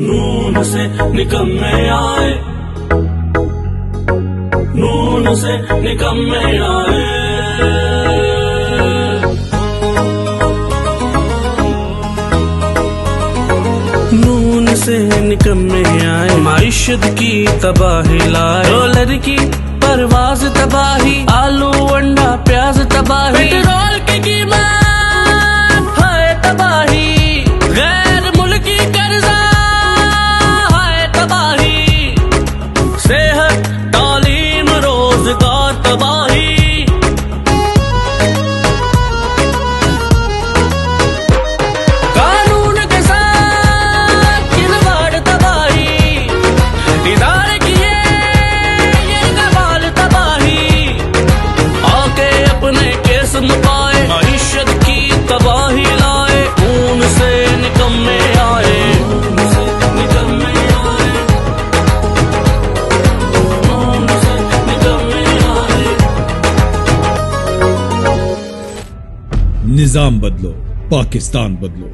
नून से निकम्मे आए, नून से निकम्मे आए। नून से निकम्मे आए, माइशत की तबाही लाए। डॉलर की परवाज तबाही, आलू अंडा प्याज तबाही, पेट्रोल की कीमत है तबाही, गैर मुल्की कर्जा है तबाही, सेहत तालीम रोजगार तबाही। कानून के साथ खिलवाड़ तबाही, इदारे किए ये कमाल तबाही, आके अपने केस मुकाए, माइशत की तबाही लाए। खून से निकम्मे आए, खून से निकम्मे आए, खून से निकम्मे आए। निजाम बदलो, पाकिस्तान बदलो।